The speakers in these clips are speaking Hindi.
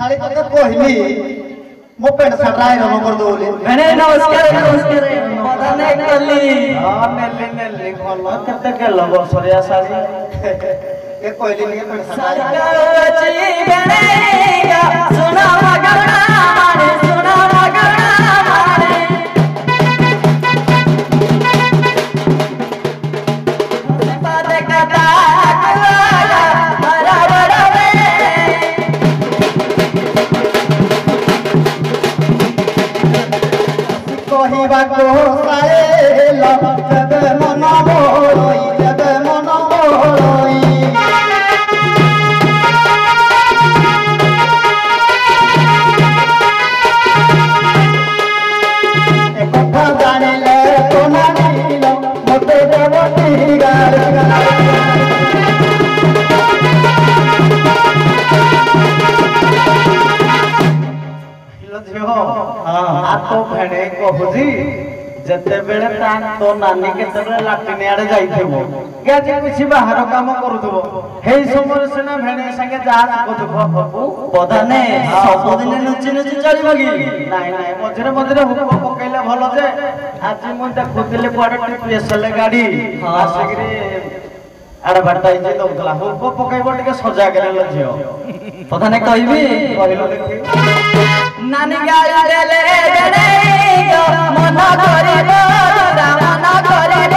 साड़ी तो कहली मो पेट सटराय रनो कर दोले मैंने नमस्कार पता नहीं करली हां नेले भलो कते के लगो सरिया साड़ी ए कहली नहीं पेट सटराय सरकाची बनेगा सुना मगना मारे सुना मगना मारे बात कथा कहिबा को साएल जब मन मोरई जब मन मोरई एक কথা জানিলে তো না নিল মতে দেবতি গাল तो भेड़े कहूजी जते बेले तान तो नानी के तबले लाटिन आड़े जाइथबो के जे कुछ बाहर काम करूथबो हेई समय सेना भेड़े संगे जात कोथबो बाबू पदाने सब दिन नुची नुची चलिबगी नाही नाही मझरे मझरे हुक पकैले भलो जे आज मु देखुतिले कुआडे टीपीएसएल गाड़ी आसेगरी आड़े बाटाई जे दउतला हुक पकैबो टिके सजा गेले लजियो पदाने कहबी कहलो देखि नानी गाय देले देले गो मन करिब मन करिब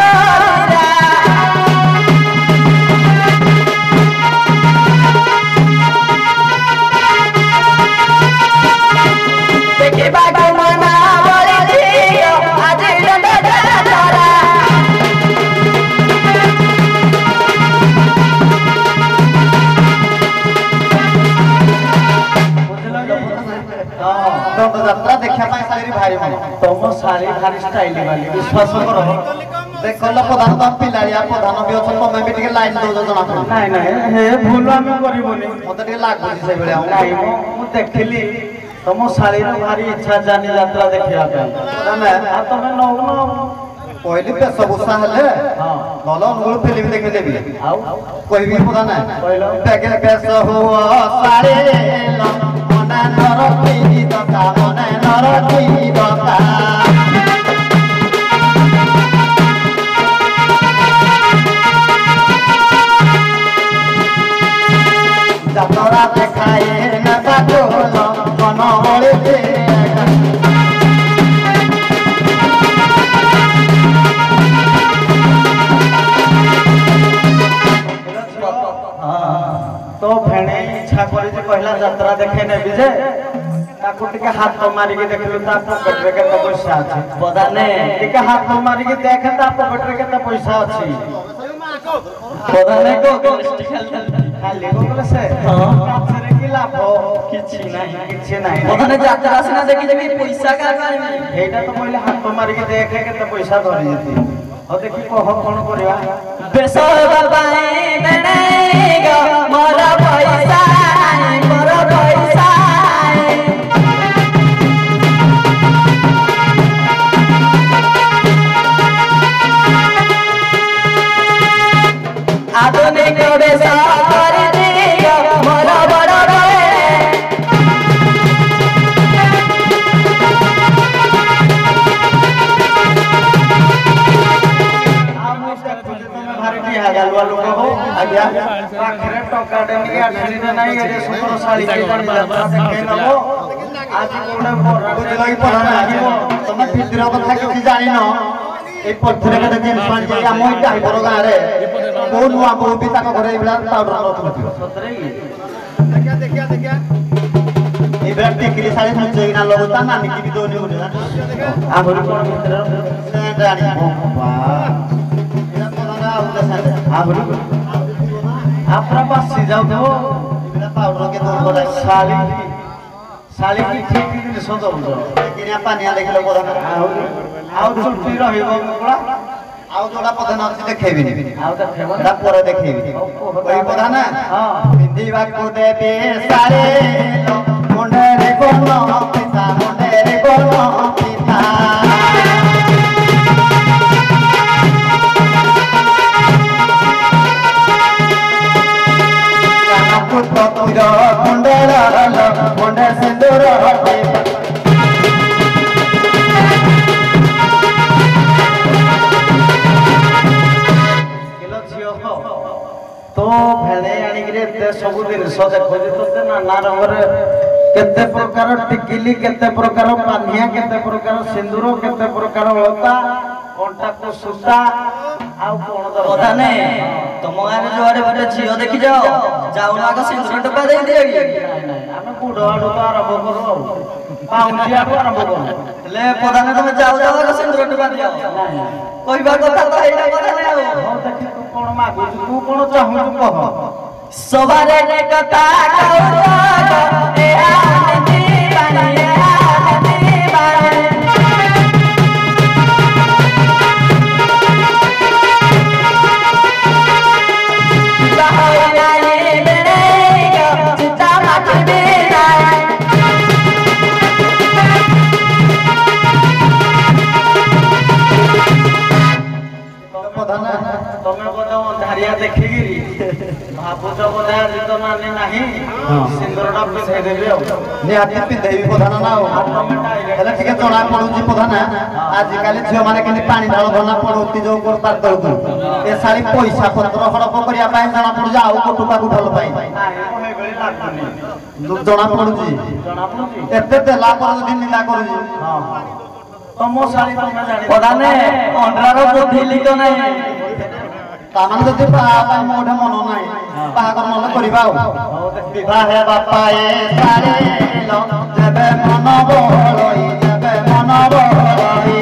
देखि बागो मना बोली दियो आज रंडा तारा तो यात्रा देखा पाए साड़ी भारी मन तुम सारी भारी स्टाइल वाली विश्वास करो देखल प्रधान तो पिलाड़िया प्रधान भी अच्छा तमे भी टिके लाइन दो जना पड़ नहीं नहीं हे भूल आमे करिबोनी मते टिके लागो से बेले नहीं मु देखली तुम सारी रो भारी इच्छा जानी यात्रा देखिया पे तमे आ तमे नौ पहली पे सब उत्साह ले हां नलो अनुगुल फिल्म देखे देबी आउ कोई भी पता नहीं कहलो बेगे बेस हुआ सारे मना नरती दता मना नरती दता जातरा देखाए ना काटोलो मन ओले दे तो भेणे इच्छा करी जे पहला यात्रा देखे ने बिजे ताको टिके हाथ तो मारी के देखलु ता पॉकेट रे केते पैसा अछि पता ने टिके हाथ तो मारी के देखे ता पॉकेट रे केते पैसा अछि पता ने को खाली को से हां काछरे की लाभ किछि नाही पता ने यात्रा सिना देखि जे पैसा का एटा तो पहले हाथ तो मारी के देखे केते पैसा धरि जति और देखि को कोन करबा बेसो बाबाई बेने गो मोर पैसा आधुनिक बेसा कर दियो मोर बड़ आज्ञा पाखरे टका देनी आठली नाही एरे सुपर साड़ी के यात्रा देखे नबो आज कोडे बुझ लगी पड़ा आगिबो तमे भितर कथा किछि जानि न ए पथरे के देखि सुन जे हम इटा हिबर गां रे को नुआ को भी ताको घरे बिला पाउडर रखलथि सतरे देखिया ए बेटा टिकली साड़ी मुझे ना लगता ना निकी भी दोनी उठे आहुरी कोन भितर से जानि वाह एला कोना उठे साथे आहुरी आपरा पास से जाओ तो बिना पाउडर के तो बड़ा साली की ठीक दिन सदो किनिया पानिया देखलो कोन आउ चुटी रहिबो कोला आउ जोड़ा प्रधान अछि देखेबी आउ देखेबो एटा परे देखेबी ओई प्रधान हां बिंदीवा को देबे सारे मुंडे रे कोनो पिता मुंडे रे कोनो पिता काना पुत तुरो मुंडे नाना रंगर केते प्रकार टिकिली केते प्रकार पानिया केते प्रकार सिंदूर केते प्रकार अलता कंटा को सूता आउ कोन पता नहीं तुम गाने जुआरे बटे झियो देखी जाओ जाओ ना का सिंदूर डब्बा दे दिएगी आमे बुढ़ो आडो तो आरंभ करो पाउंजी आडो आरंभ करो ले पता नहीं तुम जाओ जाओ का सिंदूर डब्बा दियो कोई बात कथा तो एटा पता नहीं हो हो देखि तू कोन मागु तू कोन चाहू तू कह सवारे ने कथा कहू ए आनंदी बानी तमे बोधो धारिया देखिगिरी भाबुच बोधे आज तो नानी नाही सिंदूरटा पिंधे देबे निहाती पिंधेबी प्रधान ना हेले ठीक जना पड़ुची प्रधान आजिकल झील मैंने के पानी ढाल धना पड़ुती जो करतार दउतु ए सारी पैसा पत्र हड़प करिया पाए जना पड़ु जा आउ कोटुका को ढल पाई जना पड़ुची एते देला पर दिन निंदा करूची तमो साली तमे जानि पता नहीं अंडरार बुद्धि लिखो नहीं तामान जदि बापा मोढे मन नाही बाहागर मन करिबा विवाह बापा ए सारे लो जबे मन बहलई जबे मन बहलई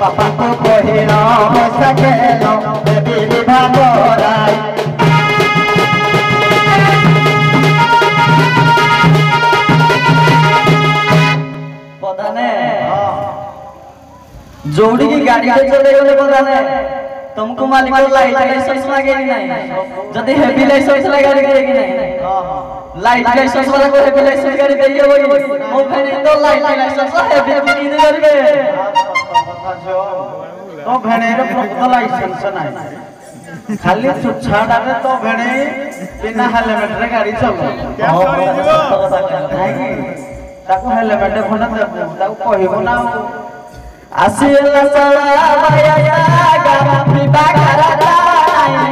पापा को कहिनो पैसा केलो बेबी विवाह कराई पता नहीं जोड़ी की गाड़ी के चले गले पता नहीं तुमको मालिक को लाइसेंस लगेगी नहीं जदी हेवी लाइसेंस लगा देगी नहीं लाइट लाइसेंस वाला को हेवी लाइसेंस गाड़ी देइए वही ओ भाई तो लाइट लाइसेंस हेवी की दे करबे तो भेणे रे प्रकृत लाइसेंस नाही खाली छुछाडा रे तो भेणे बिना हेलमेट रे गाड़ी चलो ताको हेलमेट खंडा देबो ताको कहिबो ना आसिला सड़ा माया गा विवाह करता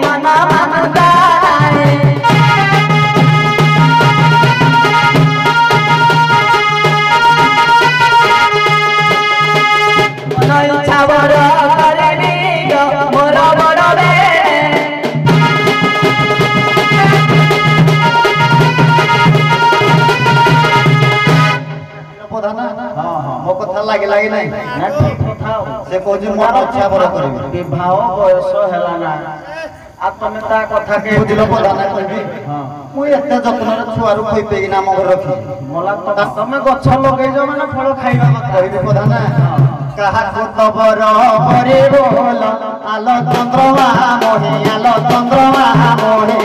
मना मनता मनई छावर करनी गो मोर मोर बे प्रधान मो कथा लागे लागे नाही ना ठीक था से कोजी मन इच्छा बर करबी विवाह बयस हैला ना आ तमे ता कथा के बुझलो प्रधान कहबी मु एते जत्न रे छुआरु खोइ पेगी नाम घर रखी मोला तो तमे गछ लगै जो माने फळ खाइबा मत कहबी प्रधान कहा को तबर परे बोल आलो चंद्रमा मोहि आलो चंद्रमा मोहि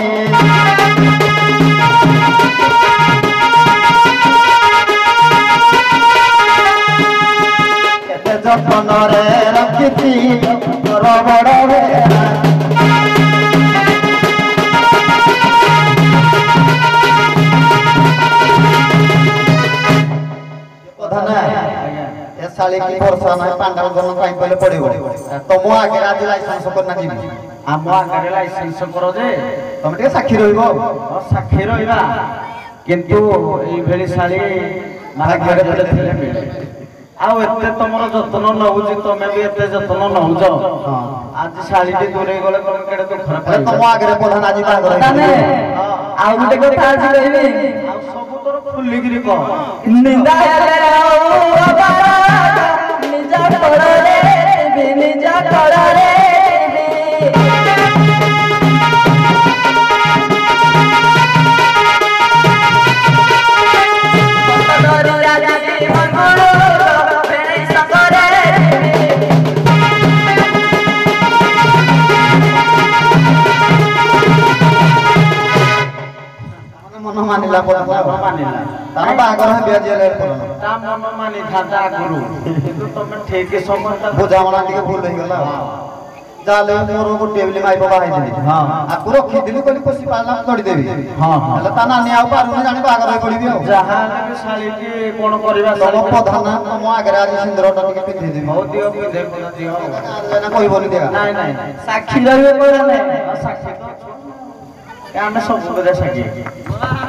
जतन रे रखिती तोर बड़ भेड़ा प्रधान ए साली की वर्षा नाही पांडाल जन काई पले पड़िबो तमो आगे आज लाइसेंस करना जीवी आम आगे लाइसेंस करो जे तमे टे साक्षी रहिबो साक्षी रहिबा किंतु ई भेली साली भाग्य रे पड़े थिले मिले आउ एते तमरो जतन नहुजी तमे भी एते जतन नहुज आज शालीटी दूरे गले कोन केडे तो खराब तमो आगे प्रधान आज बाग पता नहीं आउ गुटे कथा आज कहबी आउ सब तोर खुली गिरी को निंदा रे निजा कर रे निजा कर रे मन मानिला प्रधान मानिला तार बागर बिया जेले ता मन मानि खाता गुरु किंतु तमे ठीक समय बुझावना टिके भूल होई गेला जाले मोर गोटे बेली माइप बाहाई देली हां आकु रखी दिली कोली पोसी पाला तोड़ी देबी हां हां हला ता नानी आउ पारुनी जानि बागर होई पड़िबी आ जहां के साली की कोन करबा तम प्रधान तम आगरे आज सिंदरटा टिके पिथि देबी बहुत दियो पिंधे कोन दियो ना कोई बोली देगा नहीं नहीं साक्षी रहिबे कोला नहीं साक्षी तो क्या हम सब बोले साक्षी